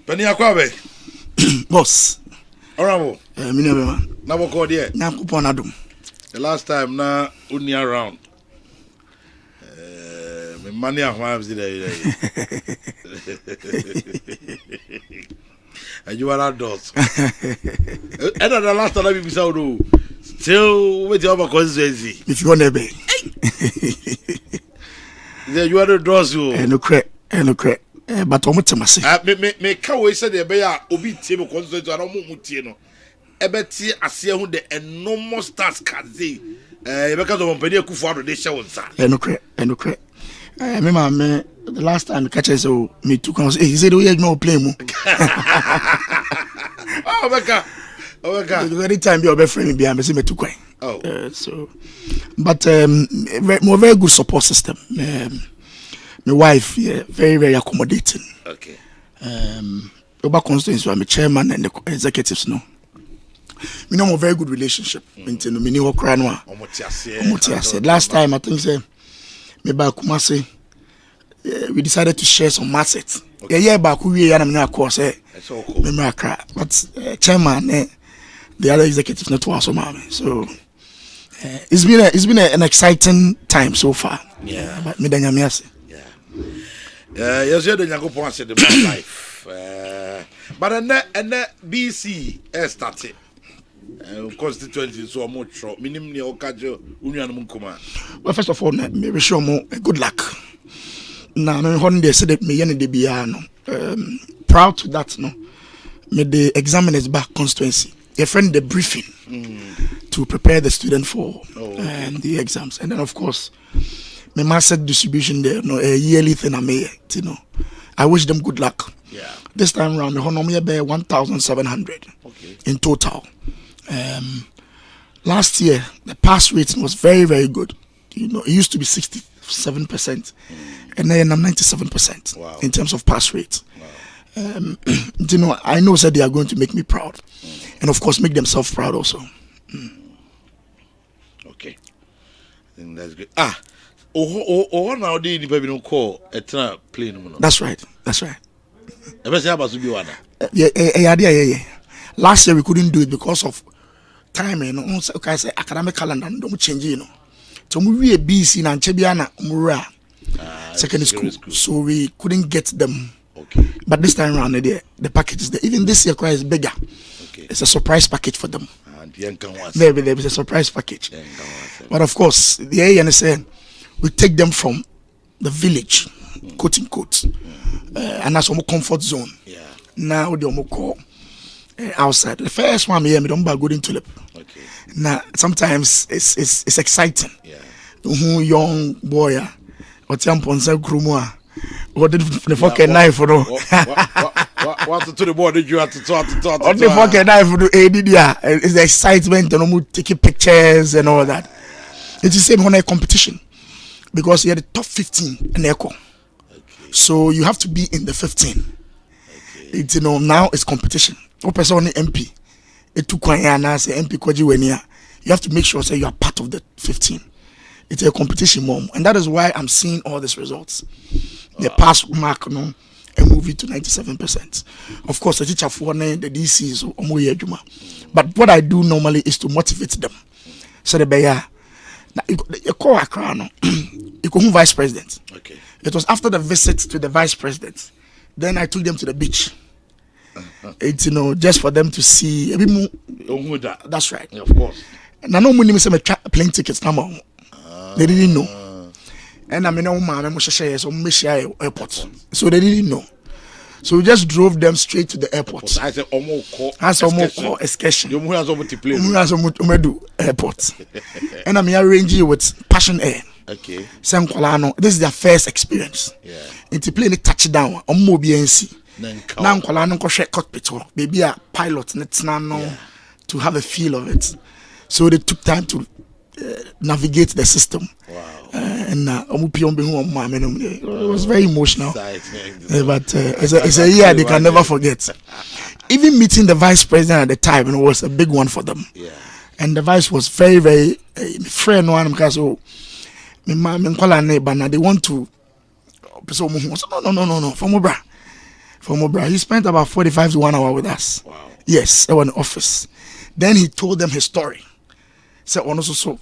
Penny Aquabe. Boss. Oramo. Minema. Now call there. Now coupon adum. The last time na only around. Me money of my today. And you are outdoors. And the last time we saw do. Still with your consistency. If you want to be. Then you are the draws you. No crack. But almost me can we say the bear obi table consistency and almost ebeti asie hu the enormous task kazi because of company ku for the show sir no crack me the last time catch so me too can say he said we no play mo oh beka the very time you be friend me be am say me too kwan so but very good support system my wife very accommodating okay over constituency I'm chairman and the executives no we know a very good relationship. Last time I think say me ba Kumasi we decided to share some assets. Yeah back we and of course but chairman the other executives not was so it's been an exciting time so far. Yeah. But me danya me yes you the Nyankopon said the life but and BC started constituency so much minimum ne okajo unuanum nkoma. Well, first of all, me wish you more good luck. Now, me holiday said that me yene de bia no. Proud to that no. Me the examiners back constituency. Your friend the briefing to prepare the student for the exams, and then of course, me master distribution there no a yearly thing I may you know. I wish them good luck. Yeah. This time around, me honour be 1,700 in total. Last year the pass rating was very good. You know, it used to be 67%, and then I'm 97% in terms of pass rate. Wow. You know, I know that they are going to make me proud, and of course make themselves proud also. Okay, I think that's good. Now they don't call a plane. That's right. Yeah. Last year we couldn't do it because of time, you know. Okay, I say academic calendar don't change, you know. So we a BC and Chebiana Mura secondary school, so we couldn't get them. Okay. But this time around, the package is there. Even this year, is bigger. Okay. It's a surprise package for them. There is a surprise package. But of course, the ANSN we take them from the village, quote unquote, and that's our comfort zone. Yeah. Now the call. Outside the first one here, me don't buy golden tulip. Okay. Now sometimes it's exciting. Yeah. Young boy, or Tiamponsa Krumua, what did the fucking knife for? What to the board did you have to talk? What the fucking knife for? It's the excitement and taking pictures and all that. It's the same on a competition because you had the top 15 in Echo, so you have to be in the 15. It's now it's competition. Person MP, it took MP you have to make sure that you are part of the 15. It's a competition, mom, and that is why I'm seeing all these results. The pass mark, and move it to 97%. Of course, the teacher for the DCs, but what I do normally is to motivate them. So the bear, you call a crown, you call vice president. Okay. It was after the visit to the vice president. Then I took them to the beach. It's just for them to see a bit more. That's right. Yeah, of course. And I know when they say plane tickets number, they didn't know. And I mean, airport, so they didn't know. So we just drove them straight to the airport. I said, almost call excursion. You must airport. And I'm arranging with Passion Air. Okay. This is their first experience. Yeah. It's plane touchdown on BNC. Now cockpit maybe a pilot to have a feel of it. So they took time to navigate the system. Wow. And it was very emotional. But it's a year they can never forget. Even meeting the vice president at the time was a big one for them. Yeah. And the vice was very friend one because they want to no. For from Obra. He spent about 45 to 1 hour with us. Wow. Yes, in the office. Then he told them his story. So also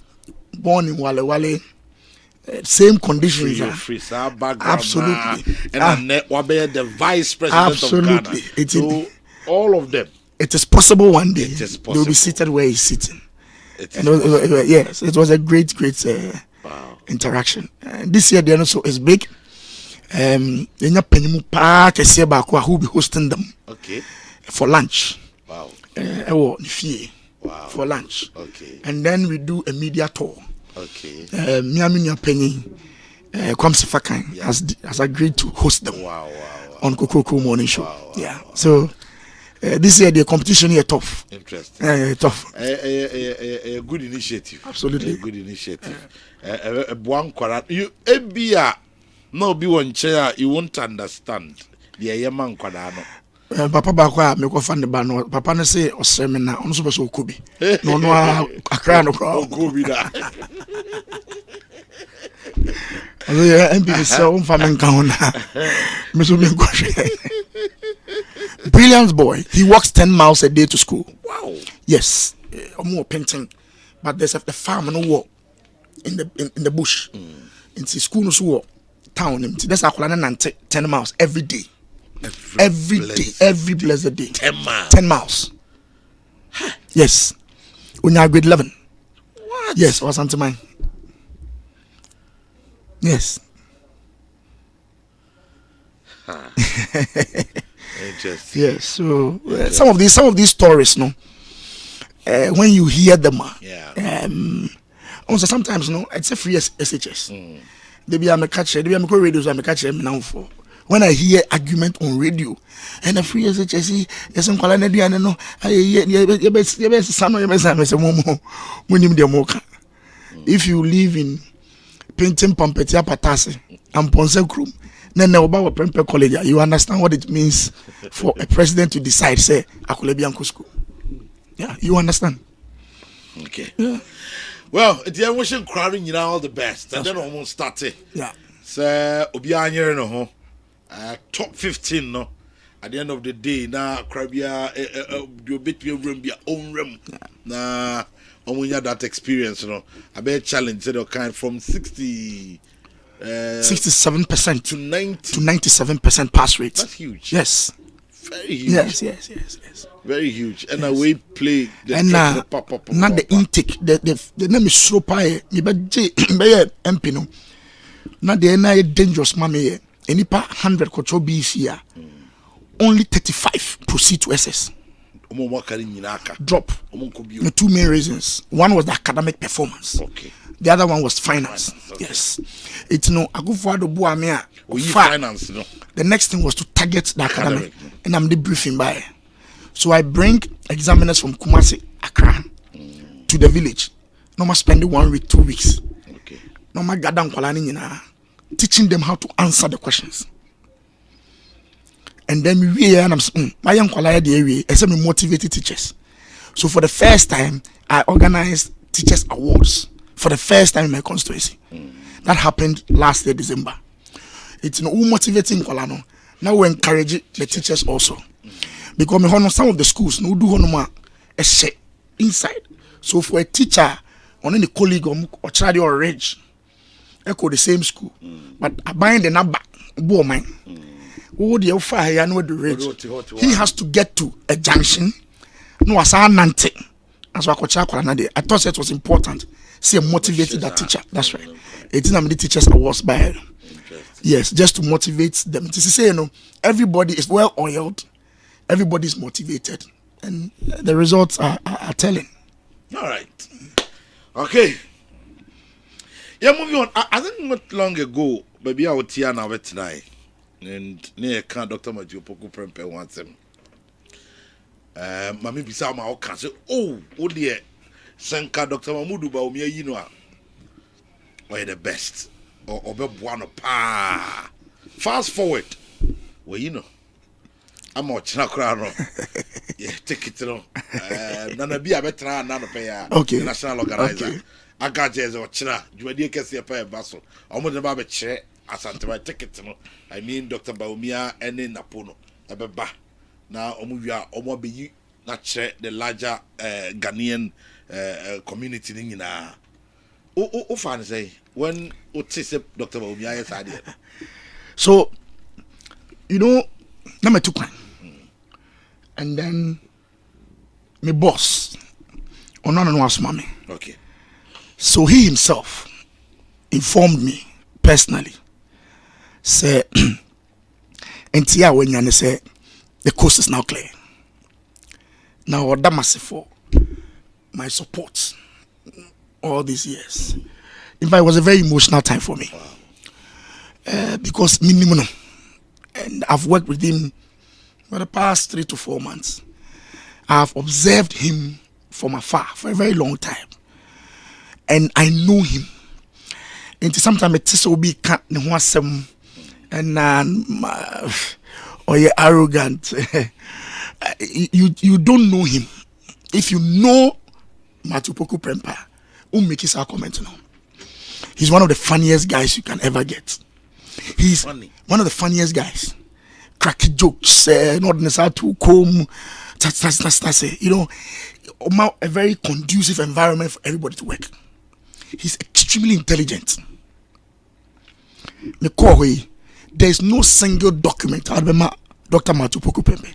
born in Wale Wale, same conditions. Background. Absolutely. And the vice president of Ghana. So all of them. It is possible one day. It is possible. They will be seated where he's sitting. Yes, it was a great interaction. This year, the also is big. Who will be hosting them? Okay. For lunch. Wow. Wow. For lunch. Okay. And then we do a media tour. Okay. Miami Penny Kwamsi Fakan has agreed to host them. Wow. On Kokoko Morning Show. Wow. So this year the competition here tough. Interesting. Tough. A good initiative. Absolutely. A good initiative. One quarter. You ebia no be one chair. You won't understand. The yaman kwadano. Papa bakwa me ko fan de ba no papa ne say oseme na ono so be so okobi no akra no kro okobi da aso ya MPP so on fa men kan na me so me go brilliant boy. He walks 10 miles a day to school. Wow. Yes, more painting, but there's a farm no walk in the bush. In school no so town. That's akola na 10 miles every day. Every blessed day. 10 miles. Yes. When you're grade 11. What? Yes, or something mine. Yes. Interesting. Yes. So some of these stories, no. When you hear them, also sometimes, no, it's a free SHS. They be a catcher. They be a radios. I'm a catcher now for. When I hear argument on radio, and a free SHS, yes, I'm calling it. I know. If you live in painting Pampetia Patase and Ponce Krum, then about Prempe College, you understand what it means for a president to decide, say, Akulebianko school. Yeah, you understand. Okay. Yeah. Well, the wishing crowding, you know, all the best. And then almost started. Yeah. So, Obianya, no. Top 15 no at the end of the day now crabia you bit your room be own room na omunya that experience you know I be challenge the kind from 67% to 90 to 97% pass rate. That's huge. Yes. Very huge. Yes. Very huge. And we play the and not the intake the name is so pie me be MP no na the na dangerous mammy. Enipa 100 control BC only 35 proceed to SS. Drop. The two main reasons. One was the academic performance. Okay. The other one was finance. Okay. Yes. It's no agufado buamia. Finance, no. The next thing was to target the academic. And I'm debriefing by. So I bring examiners from Kumasi, Accra to the village. No more spending 1 week, 2 weeks. Okay. No more gadam kwalani nyina. Teaching them how to answer the questions. And then we and I'm my young me motivated teachers. So for the first time, I organized teachers awards for the first time in my constituency. That happened last year, December. It's motivating Kolano. Now we encourage the teachers also. Because some of the schools no do a share inside. So for a teacher on any colleague or child or range, echo the same school, but I bind the number, mine. Oh, the fire, I know the range. He has to get to a junction. No, as I nante. As I thought it was important. See, motivated that teacher. That's right. It's not the teachers awards by her. Yes, just to motivate them. To say, everybody is well oiled, everybody is motivated, and the results are telling. All right. Okay. Yeah, moving on. I think not long ago, baby, I was here now tonight, and near can Dr. Majo Poku Prempe wants him. Mammy beside my can say, oh dear, Sanka Dr. Mamudu Baumia, you know, or the best, or one pa. Fast forward, well, you know, I'm watching a crown. Yeah, take it, none be a better, none pay. Okay, national organizer. Okay. I got Jazz or China, you are dear a pair of bustle. I'm going to have a chair as I take it. I mean, Dr. Baumia and in Napono. ebeba na omuvia omobeyi na che the larger Ghanaian community ni nyina o fan say when o say Dr. Bawumia yes ade. So number 2 kwan. And then my boss Onano was mommy. Okay. So he himself informed me personally. Say Ntia when you say the coast is now clear. Now what damasi for my support all these years. In fact, it was a very emotional time for me. Because minimum, and I've worked with him for the past 3 to 4 months. I've observed him from afar for a very long time, and I know him. And sometimes it will be can't and or you're arrogant. You don't know him. If you know Matupoku Prempa, make his comment now. He's one of the funniest guys you can ever get. He's funny. One of the funniest guys. Cracky jokes, not necessarily to come. A very conducive environment for everybody to work. He's extremely intelligent. There's no single document I remember Dr. Matupoku Prempa.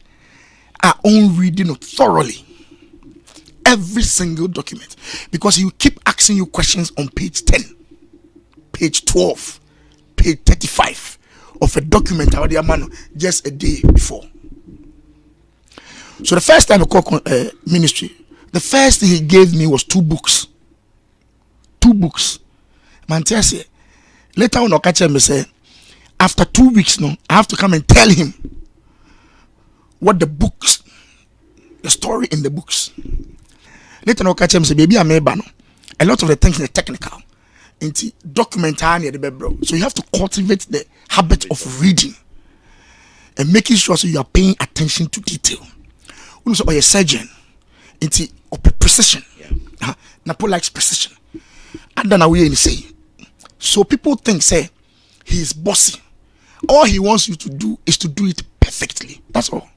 I own reading it thoroughly. Every single document. Because he will keep asking you questions on page 10, page 12, page 35 of a document just a day before. So the first time I called ministry, the first thing he gave me was 2 books. 2 books. Mantia said, later on, I'll catch him and say, after 2 weeks, I have to come and tell him what the books, the story in the books. Later on, I'll catch him and say, baby, I'm a lot of the things are technical. Into documentary, so you have to cultivate the habit of reading and making sure so you are paying attention to detail. Also, or a surgeon, into precision. Napo likes precision. And then away and say, so people think say he is bossy. All he wants you to do is to do it perfectly. That's all.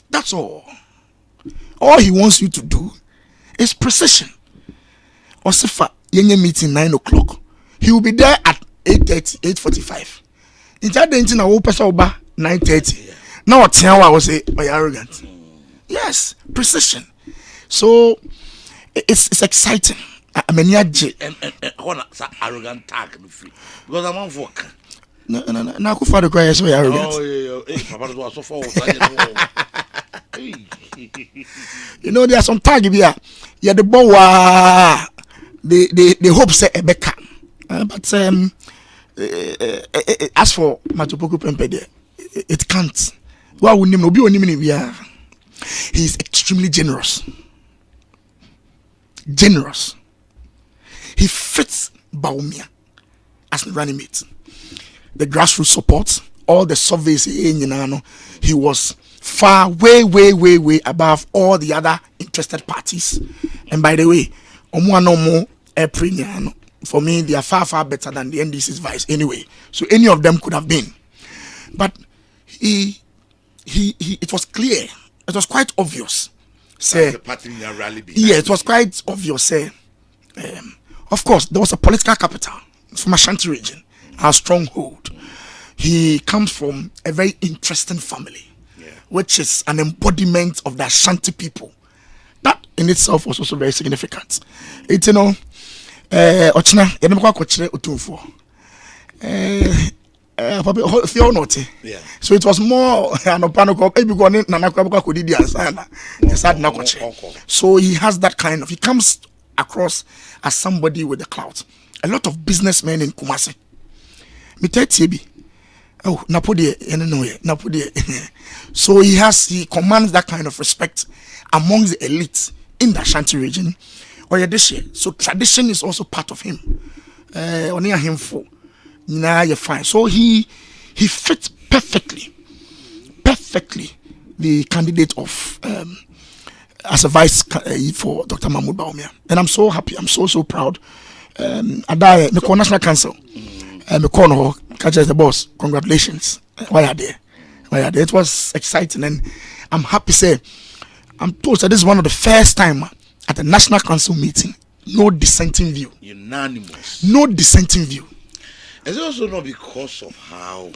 That's all. All he wants you to do is precision. Or Yenye meeting 9 o'clock. He will be there at 8:30, 8:45. In that day, I will pass over 9:30. Now, I will say, "Are you arrogant?" Yes, precision. So it's exciting. I mean, arrogant tag because I'm on work. No. Now, who for the cry is arrogant? There are some tag here. Yeah, the boy. They hope say Ebeka, but as for Matupoku Prempa, it can't. He is extremely generous. Generous. He fits Bawumia as the running mate. The grassroots support, all the surveys he was far, way above all the other interested parties. And by the way, for me, they are far better than the NDC's vice anyway. So any of them could have been. But it was clear. It was quite obvious. Say, it was quite obvious. Say, of course, there was a political capital from Ashanti region, our stronghold. He comes from a very interesting family, which is an embodiment of the Ashanti people. That in itself was also very significant. It's Ochina, so it was more so he has that kind of, he comes across as somebody with a clout. A lot of businessmen in Kumasi. So he commands that kind of respect amongst the elites in the Ashanti region. So tradition is also part of him. So he fits perfectly the candidate of as a vice for Dr. Mahmoud Bawumia. And I'm so happy, I'm so proud. The National Council, the boss, congratulations. Why are there? But yeah, it was exciting, and I'm happy. Say, I'm told that this is one of the first time at the National Council meeting, no dissenting view. Unanimous. No dissenting view. It's also not because of how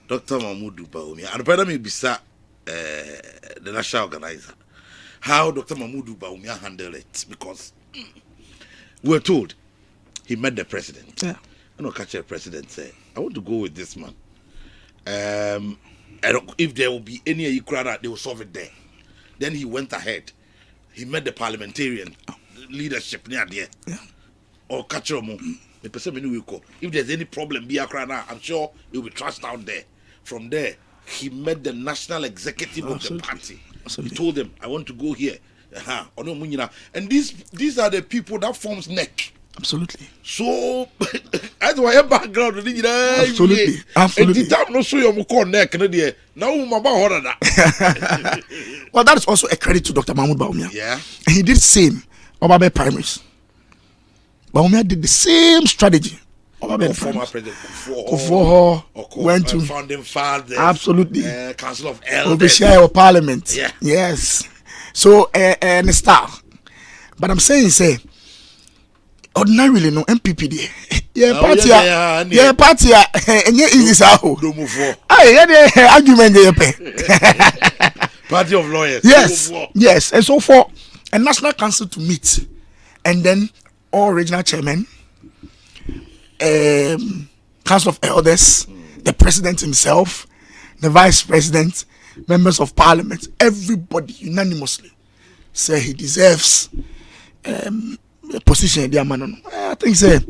Dr. Mahmoud Bawumia, and better me beside the national organizer, how Dr. Mahmoud Bawumia handled it, because we were told he met the president. Yeah. And catch the president say, I want to go with this man. If there will be any Ukraine, they will solve it there. Then he went ahead. He met the parliamentarian leadership near there. Yeah. Or catch him. If there's any problem, I'm sure it will be trashed out there. From there, he met the national executive of the party. Absolutely. He told them, I want to go here. And these are the people that forms NEC. Absolutely. So, that's why your background. Absolutely. Absolutely. And the time no show your mukon neck. Now, well, that is also a credit to Dr. Mahmoud Bawumia. Yeah. And he did the same Obabe primaries. Bawumia did the same strategy. Obabe Former President Kufuor went to founding fathers. Absolutely. Council of Elders. Obishai or Parliament. Yeah. Yes. So, and star. But I'm saying, ordinarily no MPP there. Yeah, party. Yeah, party. And yeah, easy sao. Yeah, argument there. Party of lawyers. Yes, yes. And so for a national council to meet, and then all regional chairmen, council of elders, the president himself, the vice president, members of parliament, everybody unanimously say he deserves a position in their man. I think this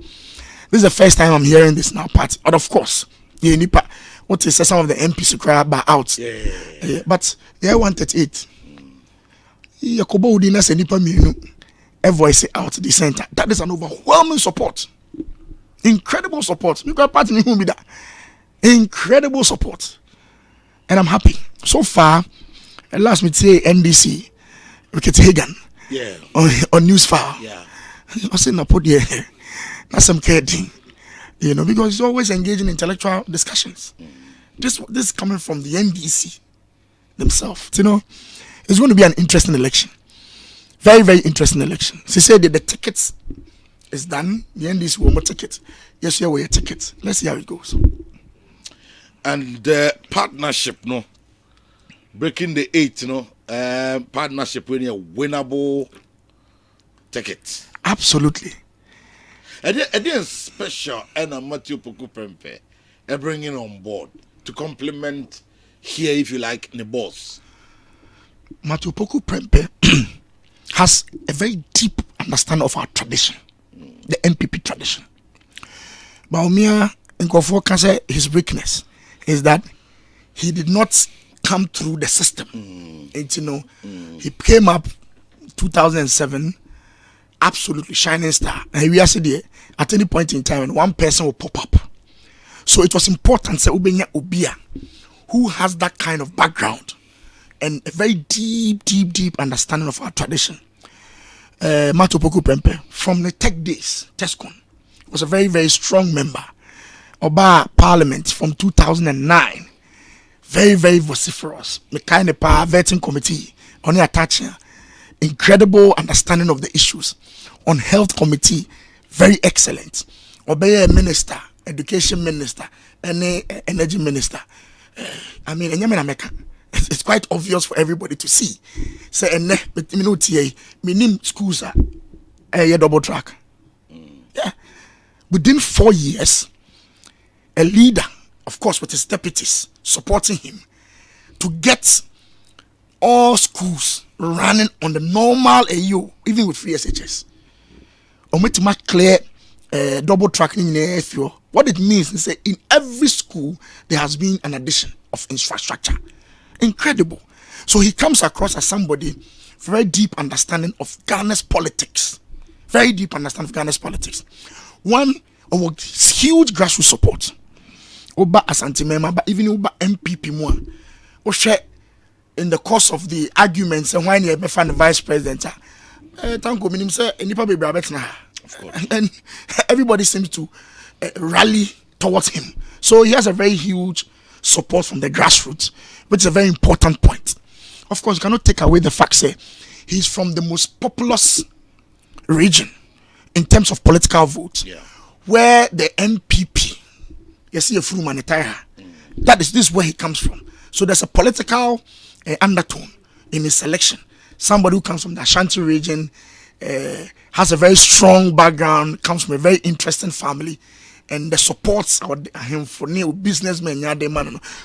is the first time I'm hearing this now, party. But of course, what is some of the MPs cry about out. Yeah. But they 138. Yakobo Udina se nipa mienu a voice out the center. That is an overwhelming support. Incredible support. You got party who be that. Incredible support. And I'm happy. So far, last me say NDC, Rickett Hagan. Yeah. On Newsfile. Yeah. I say na put there. That's some kidding. Because he's always engaging in intellectual discussions. This is coming from the NDC themselves. It's going to be an interesting election. Very, very interesting election. She said that the tickets is done. The NDC will more tickets. Yes, you have your tickets. Let's see how it goes. And the partnership, breaking the 8, partnership winning a winnable ticket. Absolutely. And then special and Matthew Poku Prempe bringing on board to complement here, if you like, the boss. Matthew Poku Prempe has a very deep understanding of our tradition, the MPP tradition. Bawumia Nkofo can say his weakness is that he did not come through the system. He came up 2007. Absolutely shining star. And we are there at any point in time, one person will pop up. So it was important to Ubenya Ubia, who has that kind of background and a very deep understanding of our tradition. Matthew Poku Prempe from the tech days, TESCON, was a very, very strong member of our parliament from 2009. Very, very vociferous. The kind of power vetting committee on the attaching. Incredible understanding of the issues. On health committee, very excellent. Obey minister, education minister, and energy minister. It's quite obvious for everybody to see. Say, schools are a double track. Yeah. Within 4 years, a leader, of course, with his deputies supporting him, to get all schools running on the normal AU, even with free SHS. To make clear double tracking in the FO. What it means is that in every school there has been an addition of infrastructure. Incredible. So he comes across as somebody with very deep understanding of Ghana's politics. Very deep understanding of Ghana's politics. One of huge grassroots support. Oba Asante Mema, but even Oba MPP more. In the course of the arguments and when you find the vice president, thank you, say, of course. And everybody seems to rally towards him. So he has a very huge support from the grassroots, which is a very important point. Of course, you cannot take away the fact that he's from the most populous region in terms of political votes, where the NPP, you see a full humanitarian, this is where he comes from. So there's a political undertone in his selection. Somebody who comes from the Ashanti region, has a very strong background, comes from a very interesting family, and the supports him for new businessmen.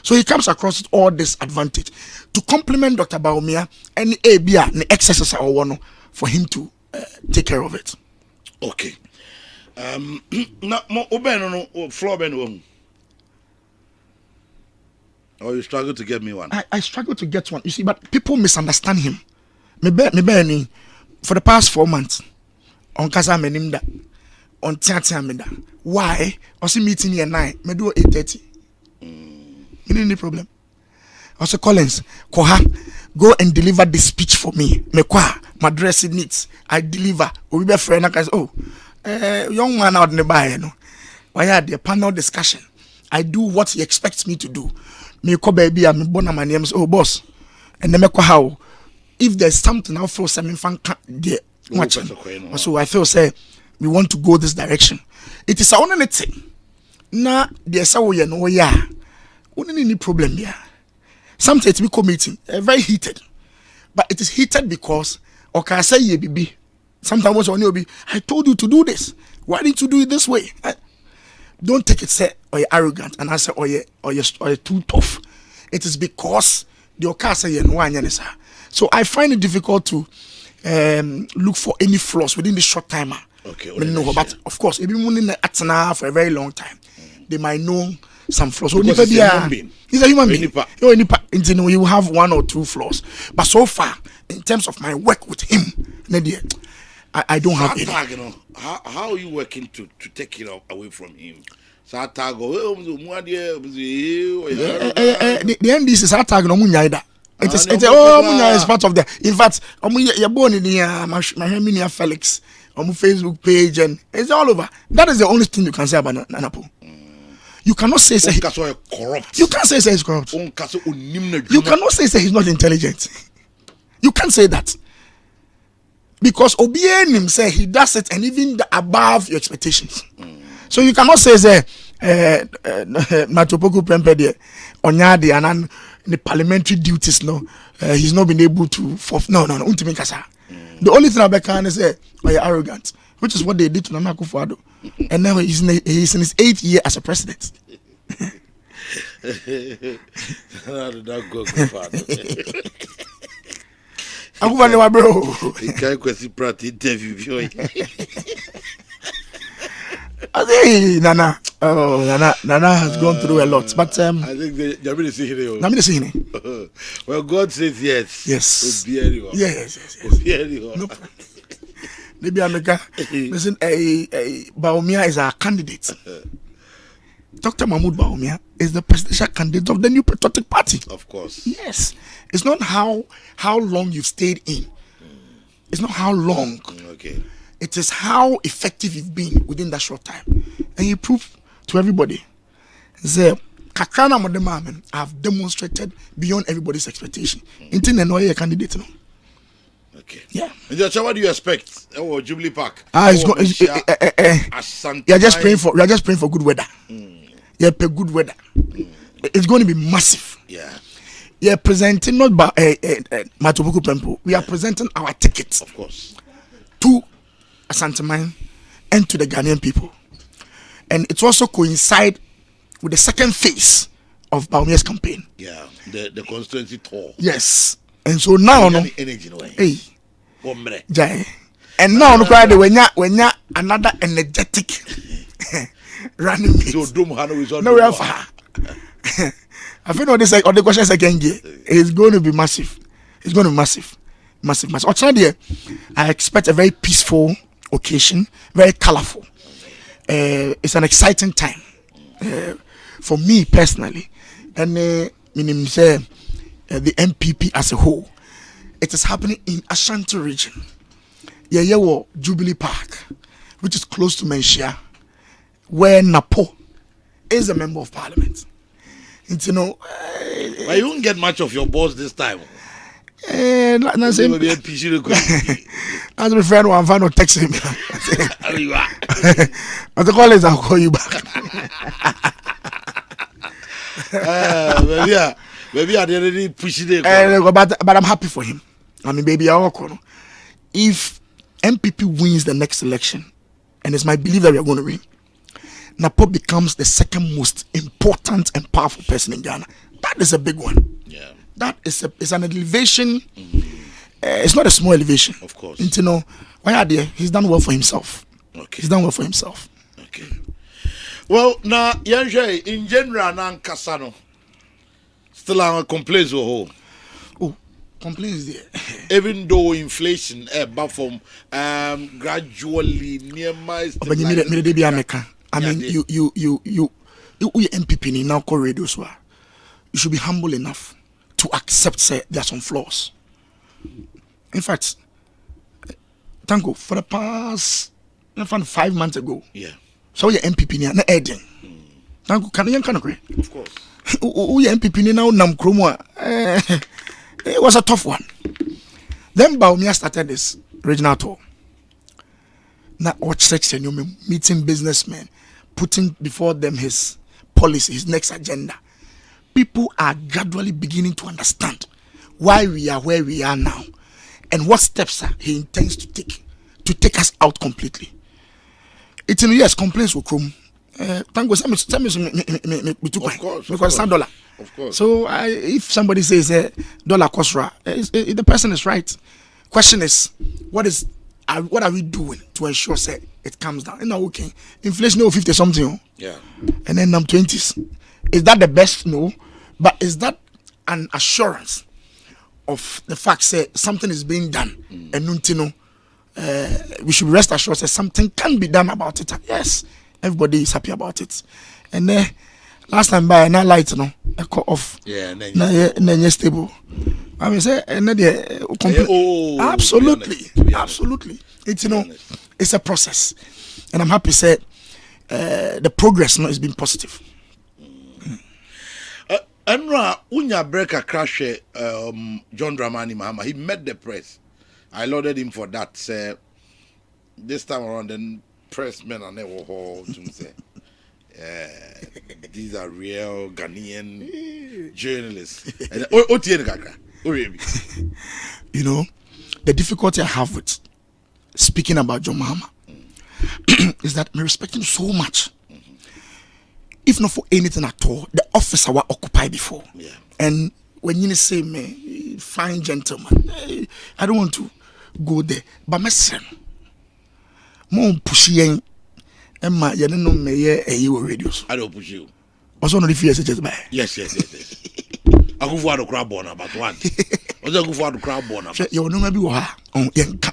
So he comes across with all this advantage to complement Dr. Bawumia and ABA the excesses are one for him to take care of it. Okay. Now, floor ben. Or you struggle to get me one? I struggle to get one. You see, but people misunderstand him. Me for the past 4 months, on Kasa Menimda, on Tiatia Meda. Why? Also meeting here 9, me do 8:30. Any problem? Also Collins, Koha, go and deliver this speech for me. Me kwa, my dress it needs. I deliver. We be friend. I say, young man out in the bar, you know. Why had the panel discussion? I do what he expects me to do. Me ko baby, I'm born my name. Oh boss, and then me ko how. If there's something I feel something fan there watching, so I feel say we want to go this direction. It is our only thing. Now there's a way no yeah. Only any problem here. Sometimes we meeting very heated, but it is heated because okay I say yeah baby. Sometimes on you be I told you to do this. Why didn't you do it this way? Don't take it say or you're arrogant and I say or you're too tough. It is because the okay say yeah no one. So I find it difficult to look for any flaws within the short time. Okay. But of course, if you've been at Atana for a very long time, they might know some flaws. So he's a human being. He's a human being. You have 1 or 2 flaws. But so far, in terms of my work with him, I don't have any. How are you working to take it away from him? The NDC is tag no munyida. It is it's part of the. In fact, you're born in my Felix on my Facebook page and it's all over. That is the only thing you can say about Nanapo. You cannot say he's corrupt. You can't say he's corrupt. You cannot say he's not intelligent. You can't say that. Because Obienim say he does it and even above your expectations. So you cannot say Matopoku Prempede Onyadi and the parliamentary duties he's not been able to no the only thing I can say you're arrogant, which is what they did to Nana Akufo-Addo, and now he's in his 8th year as a president. Akufo-Addo bro he can't question prat interview. I say Nana has gone through a lot, but I think they see him. Well, God says yes. Yes. Yes. No problem. Maybe listen, Bawumia is our candidate. Dr. Mahmoud Bawumia is the presidential candidate of the New Patriotic Party. Of course. Yes. It's not how long you've stayed in. It's not how long. Okay. It is how effective you've been within that short time. And you prove to everybody that Kakrana Modemamen have demonstrated beyond everybody's expectation. Into the candidate. Okay. Yeah. What do you expect? Oh, Jubilee Park. You're just praying for good weather. Yeah, good weather. It's going to be massive. Yeah. You're presenting not by Matopoku Prempo. We are presenting our tickets. Of course. To Asanteman and to the Ghanaian people. And it also coincide with the second phase of Bawumia's campaign. Yeah, the constituency tour. Yes. And so now hey. Jai. And now when you another energetic running mate. So no we have I feel this or the questions again is going to be massive. It's going to be massive. I expect a very peaceful occasion, very colorful. It's an exciting time for me personally, and the MPP as a whole. It is happening in Ashanti region. Jubilee Park, which is close to Menshia, where Napo is a member of parliament. You know, but you won't get much of your boss this time. Not say, Maybe a PC record. as a friend, one fan will text him. How you are? But the call is, I'll call you back. Maybe I didn't push it. But I'm happy for him. I mean, baby, if MPP wins the next election, and it's my belief that we are going to win, Napo becomes the second most important and powerful person in Ghana. That is a big one. Yeah. That is an elevation. It's not a small elevation. Of course. You know, why are there? He's done well for himself. Okay. He's done well for himself. Okay. Well, now, Yanje, in general, nan Kasano, still on complaints with whole. Oh, complaints there. Even though inflation, but from gradually near my. But you made it. I mean, you MPP now call radio so you should be humble enough to accept say there are some flaws. In fact, thank you for the past 5 months ago. Yeah. So your MPP na Eden. Thank you. Can you agree? Of course. Your MPP now nam kromo. It was a tough one. Then Baumia started this regional tour. Now watch section you meeting businessmen, putting before them his policy, his next agenda. People are gradually beginning to understand why we are where we are now and what steps he intends to take us out completely. It's in yes, complaints will come. Thank God, $1. Of course. So if somebody says dollar cost the person is right. Question is, what are we doing to ensure say it comes down? And okay, inflation 50 something. Yeah. And then 20s. Is that the best? No. But is that an assurance of the fact that something is being done? And we should rest assured that something can be done about it. Yes, everybody is happy about it. And then last time by na light a cut off. Yeah, and then stable. I mean say absolutely. It's it's a process. And I'm happy say the progress is being positive. Enra unya breaker crash John Dramani Mahama. He met the press. I lauded him for that. Say this time around, then press men are never hold to say. These are real Ghanaian journalists. You know, the difficulty I have with speaking about John Mahama is that I respect him so much. If not for anything at all, the office I was occupied before. Yeah. And when you say me, fine gentleman, I don't want to go there. But my son, more pushy Emma, you don't know me radios. I don't push you. Also, not if you just by. Yes. I go for the crab born about one. I go for the crab born. You know maybe on yanka.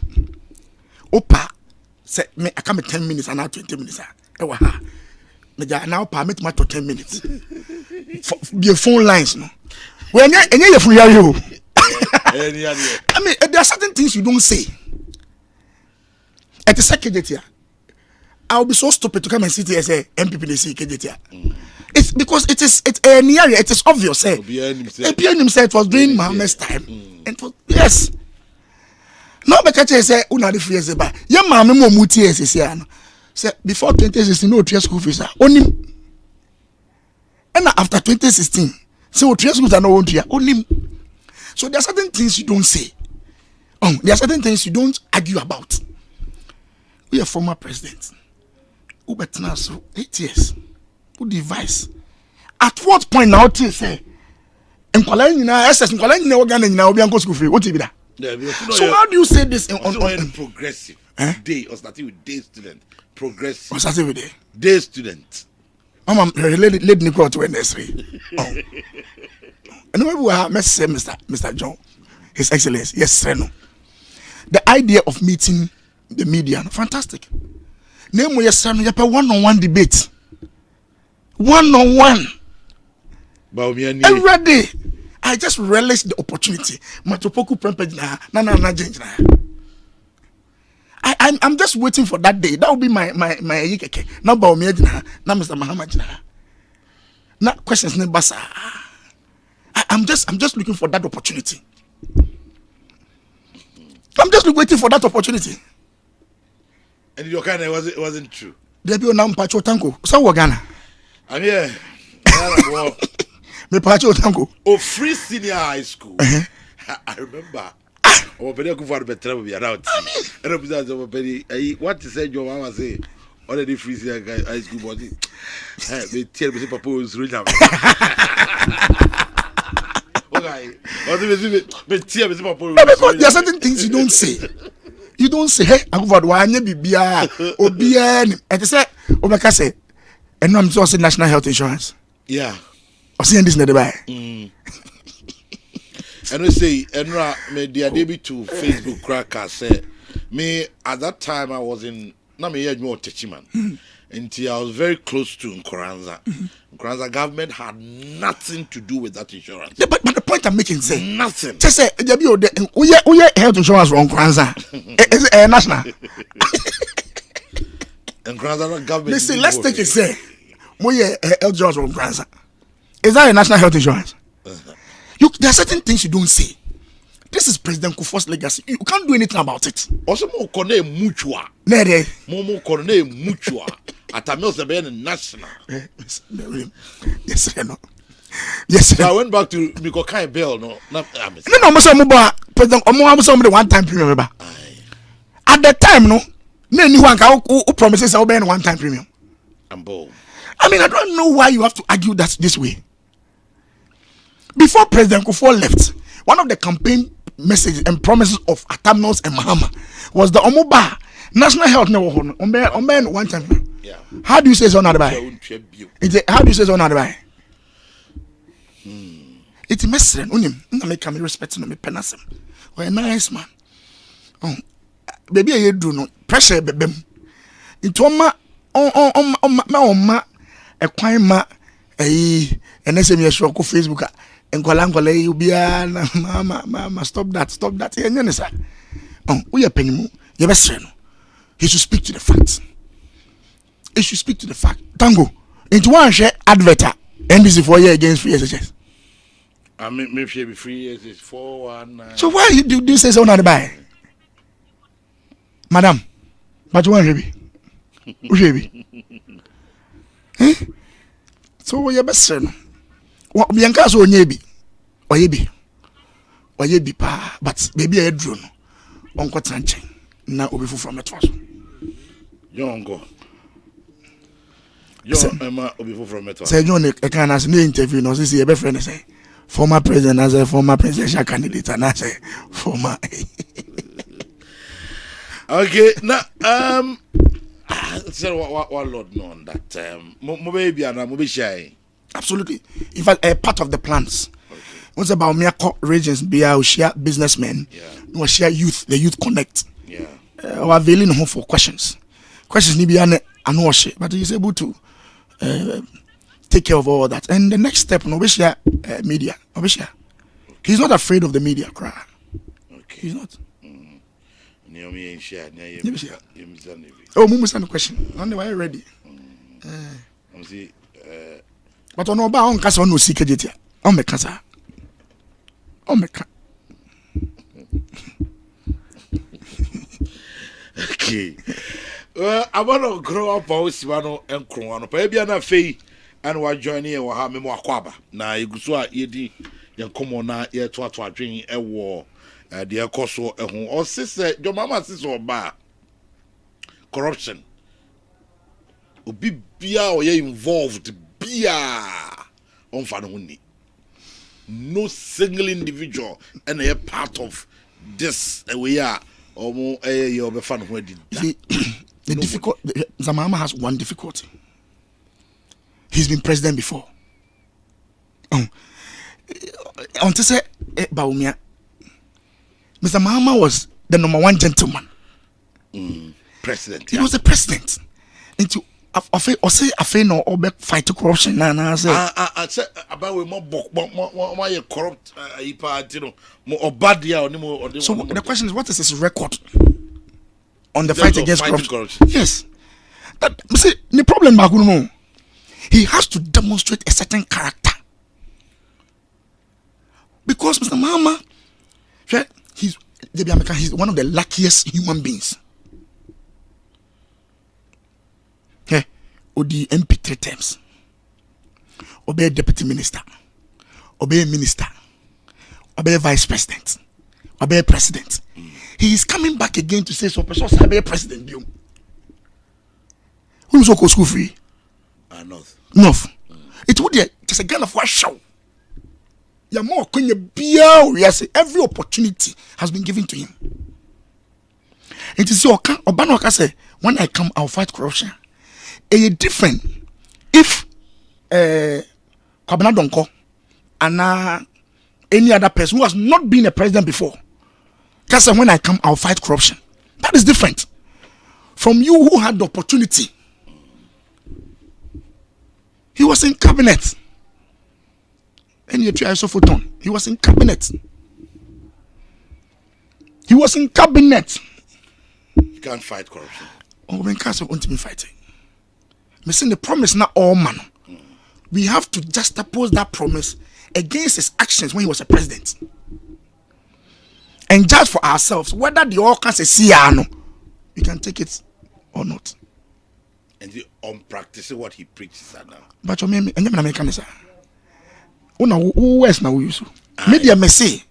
Opa say me I come 10 minutes and now 20 minutes. Now permit my to 10 minutes. Your phone lines, no. When you're free, you. I mean, there are certain things you don't say. At the second here, I'll be so stupid to come and sit here and say MPP they say KJT. It's because it's near it is obvious. APN himself it was during Mohammed's time. And yes. Now because say una the free say ba. Ye maame mo muti say say before 2016 no three school fees onim. And after 2016 say three schools are no one three onim. So there are certain things you don't say. There are certain things you don't argue about. We are former president. Who better so 8 years. Who device? At what point now to say? Nkwala nyina SS nkwala nyina Uganda nyina obi anko school free. What be that? So how do you say this on progressive day or starting with day student? Progressive. Or starting with day student. Mama lady Nicole to Wednesday. And maybe we have Mr. John, His Excellency. Yes, sir. No. The idea of meeting the media, fantastic. Name we yes, sir. You have a one-on-one debate. One-on-one. Every day. I just relish the opportunity. I'm just waiting for that day. That will be my Mr. Muhammad. na questions never basa. I'm just looking for that opportunity. I'm just waiting for that opportunity. And your kind of wasn't true. There be now Pacho Tanko. So Wagana. I'm here. Me Pacho Tanko. Oh, free senior high school. I remember. Oh, but I could for the better be around. And what to say, your mama say? Already free senior high school body. They tell me Papa was rich. Okay. There are certain things you don't say. You don't say, hey, I go for one year, Bibia, Obian, and say, Obaka say, and I'm also national health insurance. Yeah. I'm saying this nearby. And we say, and me dear Debbie to Facebook cracker say, me at that time I was in, na me heard more Techiman. Until I was very close to Nkoranza. Nkoranza government had nothing to do with that insurance. Yeah, but the point I'm making is nothing. Just say, we health insurance from Nkoranza. Is it national? Nkoranza government. They say, let's take it. Say, we health insurance from Nkoranza. Is that a national health insurance? There are certain things you don't say. This is President Kufuor's legacy. You can't do anything about it. Also, more corner mutua. Nere. More corner mutua. At a meals about national. Yes, no. Yes. So I went back to Mikokai Bell. No, President Omo one time premium. At that time, no, anyone who promises I'll be one time premium. I'm bold. I mean, I don't know why you have to argue that this way. Before President Kufuor left, one of the campaign messages and promises of Atamnos and Mahama was the Omoba National Health Network on one time. Yeah. How do you say so now? How do you say so now? It's a mess. I make me respect me penasem. We're nice man. Oh, baby, you do no pressure, baby. Into a quime and SMS show Facebook. And Kolangole, you be mama, stop that. Oh, we are paying you. Your best friend. He should speak to the facts. He should speak to the fact. Tango, into one share advert, NBC 4 years against free SHS. I mean, maybe be free as it's 419. So why you do say so not buy? Madam, but you want to be? So your best friend. What Bianca so nyebi or yebi pa, but baby a drone uncle Tranche now obi from a trust. Your Emma obi from a trust. Say John, I can't ask no interview, no, see your friend say former president as a former presidential candidate, and I say former. Okay, now so what Lord know on that mo baby and mo be shy. Absolutely. In fact, a part of the plans. Okay. What's about Miyako regions? Be our share businessmen. Yeah. We share youth. The youth connect. Yeah. We are availing home for questions. Questions need be an wash, but he's able to take care of all that. And the next step, no, we share media. We share. He's not afraid of the media. Cry. Okay. He's not. Oh, Mumu send a question. On the way ready. But on about on casa no secret. On me casa. On me. Okay. I want to grow up always Sivano and Croano. Maybe I'm a fee and we're joining or have me more quaba. Now you go so yedi yan come on now here to drink a war. The Koso or sister, your mama sister or bar corruption. Obi bia or ye involved. On Fanuni. No single individual and a part of this we are or more a fan who did the difficult Zamama has one difficulty. He's been president before. I want to say Baumia. Mr. Mahama was the number one gentleman. President. He was the president. Into or say a no or fight corruption na say I say about we more corrupt more bad or more. So the question is, what is his record on the fight against corruption? Yes. That see the problem back no. he has to demonstrate a certain character. Because Mr. Mahama, he's one of the luckiest human beings. Okay, Odi MP 3 terms, obey deputy minister, obey minister, obey vice president, obey president. He is coming back again to say so. Person obey president. Who's okay school free? North. It would be just a kind of what show. Yes, every opportunity has been given to him. It is your Obanoka say, when I come, I'll fight corruption. It's different if Kwabena Donko and any other person who has not been a president before. Because when I come, I'll fight corruption. That is different from you who had the opportunity. He was in cabinet. And you try so photon. He was in cabinet. He was in cabinet. You can't fight corruption. Oh, when Castle want to be fighting. Me saying the promise not all man. We have to juxtapose that promise against his actions when he was a president. And judge for ourselves whether the all can say no, we can take it or not. And the practicing what he preaches now. But you mean, and you're American, sir. Who else now use? Media may say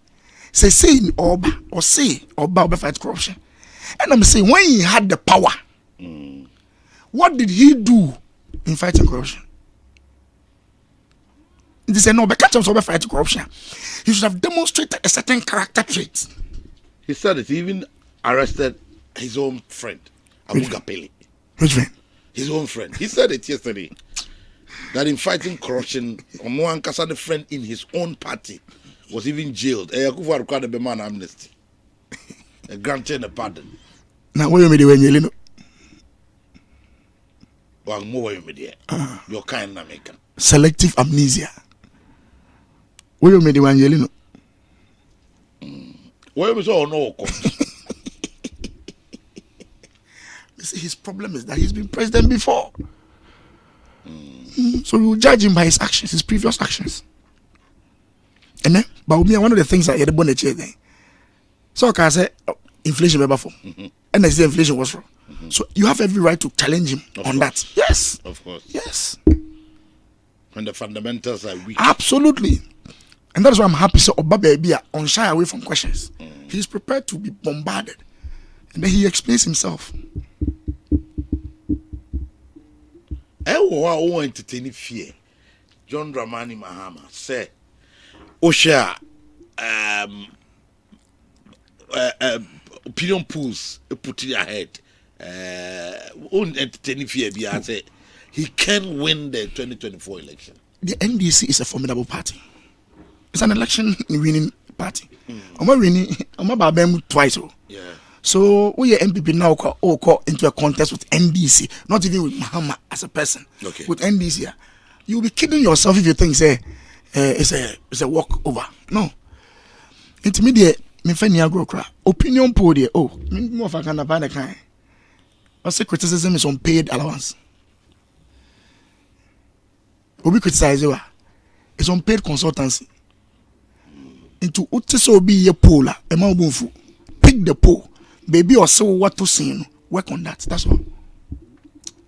in Oba or say Oba fight corruption. And I'm saying when he had the power, what did he do in fighting corruption? They say no, but catch him so fighting corruption. He should have demonstrated a certain character trait. He said it. He even arrested his own friend, Abu Gapeli. Which friend? His own friend. He said it yesterday. That in fighting corruption, Omoan Kasane friend in his own party was even jailed. Yakufu required a man amnesty. Granted a pardon. Now what you made when you know? Well, more you made your kind of American. Selective amnesia. What you made when you know? Where was all no? You see, his problem is that he's been president before. So we will judge him by his actions, his previous actions. And then, but me, one of the things that you had to change then. So I can say inflation be before, and I say inflation was wrong. So you have every right to challenge him on that. Yes, of course. Yes. When the fundamentals are weak. Absolutely. And that's why I'm happy. So Oba Baby on shy away from questions. He's prepared to be bombarded, and then he explains himself. I want entertain fear. John Dramani Mahama said, Osha opinion polls put it ahead. Won't entertain fear because he can win the 2024 election. The NDC is a formidable party. It's an election winning party. I'm winning. I'm about them twice. Yeah. So we are MPP now call into a contest with NDC, not even with Mahama as a person. Okay. With NDC, you'll be kidding yourself if you think it's a walkover. No. Intermediate, me find you grow cry. Opinion poll there. Oh, me more if I can buy the kind. I say criticism is unpaid allowance. We criticize you. It's unpaid consultancy. Into so be a poll, a mouth. Pick the poll. Baby or so what to see, work on that. That's all.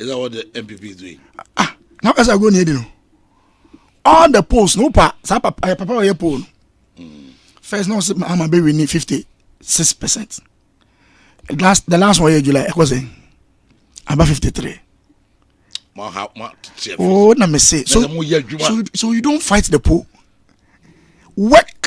Is that what the MPP is doing? Now as I go near you, all the polls, no pa, papa your poll. First, no, I'm a baby need 56%. The last one year July, I was in about 53. Oh, let me say. So you don't fight the poll. Work